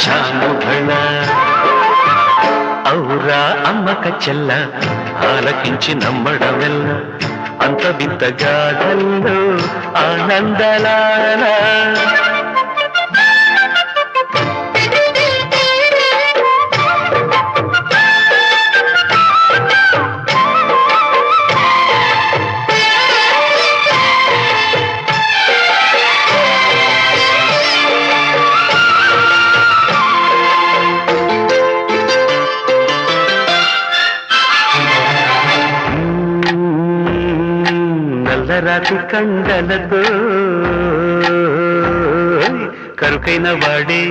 చాముభళ ఔరా అమ్మక చెల్ల ఆలకించి నమ్మడమెల్ల అంత వింత గాథల్లో ఆనందలాల నల్లరాతి కండలతో కరుకైన వాడే